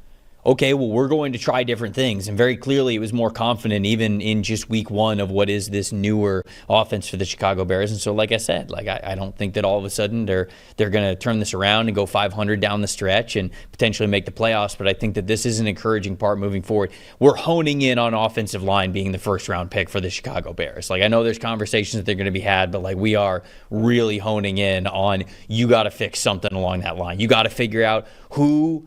okay, well, we're going to try different things. And very clearly it was more confident even in just week one of what is this newer offense for the Chicago Bears. And so, like I said, I don't think that all of a sudden they're going to turn this around and go 500 down the stretch and potentially make the playoffs. But I think that this is an encouraging part moving forward. We're honing in on offensive line being the first-round pick for the Chicago Bears. I know there's conversations that they're going to be had, but we are really honing in on you got to fix something along that line. You got to figure out who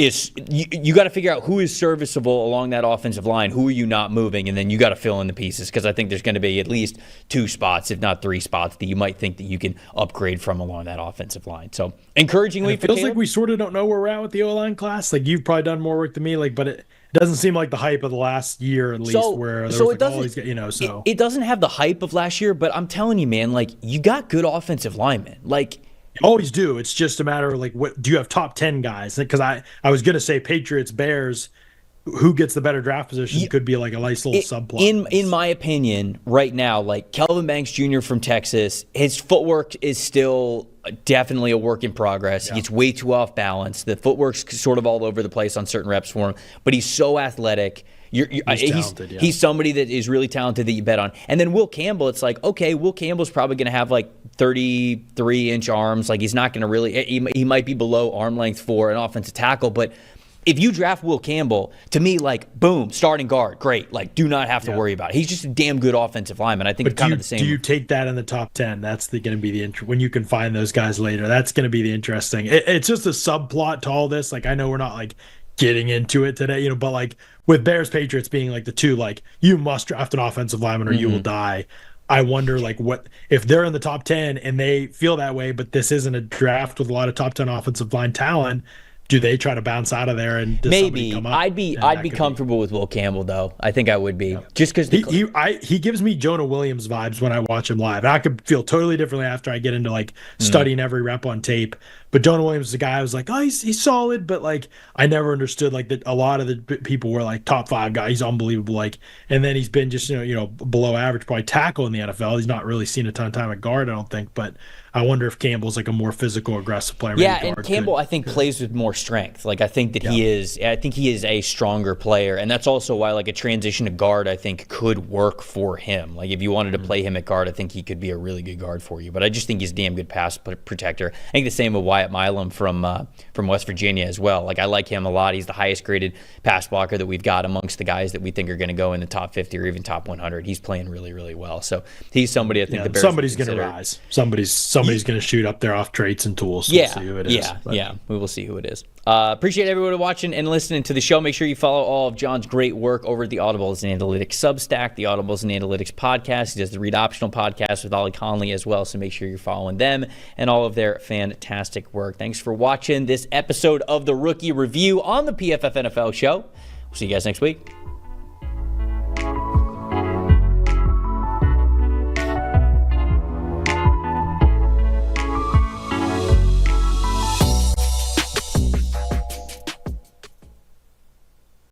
you got to figure out who is serviceable along that offensive line, who are you not moving, and then you got to fill in the pieces, because I think there's going to be at least 2 spots, if not 3 spots, that you might think that you can upgrade from along that offensive line. So, encouragingly, it feels like we sort of don't know where we're at with the O-line class. You've probably done more work than me, but it doesn't seem like the hype of the last year, at least, where there was all these, it doesn't have the hype of last year, but I'm telling you, man, you got good offensive linemen. Always do. It's just a matter of what do you have top 10 guys? Because I was gonna say Patriots, Bears, who gets the better draft position could be a nice little subplot. In my opinion, right now, Kelvin Banks Jr. from Texas, his footwork is still definitely a work in progress. Yeah. He's way too off balance. The footwork's sort of all over the place on certain reps for him, but he's so athletic. He's talented, yeah. He's somebody that is really talented that you bet on. And then Will Campbell, it's okay, Will Campbell's probably going to have 33-inch arms. He's not going to really, he might be below arm length for an offensive tackle, but if you draft Will Campbell, to me, boom, starting guard, great. Do not have to worry about it. He's just a damn good offensive lineman. I think it's kind of the same. Do you take that in the top 10? That's going to be the when you can find those guys later. That's going to be the interesting. It's just a subplot to all this. I know we're not getting into it today, but with Bears Patriots being the two, you must draft an offensive lineman or you will die. I wonder what if they're in the top 10 and they feel that way, but this isn't a draft with a lot of top 10 offensive line talent. Do they try to bounce out of there and does somebody come up? I'd be comfortable with Will Campbell though. I think I would be just because he gives me Jonah Williams vibes when I watch him live. And I could feel totally differently after I get into studying every rep on tape. But Jonah Williams is a guy I was he's solid, but I never understood that a lot of the people were top 5 guy. He's unbelievable. And then he's been just below average probably tackle in the NFL. He's not really seen a ton of time at guard, I don't think. But I wonder if Campbell's a more physical, aggressive player. Yeah, and Campbell I think plays with more strength. I think that he is. I think he is a stronger player, and that's also why a transition to guard I think could work for him. If you wanted to play him at guard, I think he could be a really good guard for you. But I just think he's a damn good pass protector. I think the same with Wyatt Milam from West Virginia as well. I like him a lot. He's the highest graded pass blocker that we've got amongst the guys that we think are going to go in the top 50 or even top 100. He's playing really, really well. So he's somebody I think the Bears somebody's going to rise. Somebody's going to shoot up there off traits and tools. So we'll see who it is. Yeah, we will see who it is. Appreciate everybody watching and listening to the show. Make sure you follow all of Jon's great work over at the Audibles and Analytics Substack, the Audibles and Analytics podcast. He does the Read Optional podcast with Ollie Conley as well, so make sure you're following them and all of their fantastic work. Thanks for watching this episode of the Rookie Review on the PFF NFL show. We'll see you guys next week.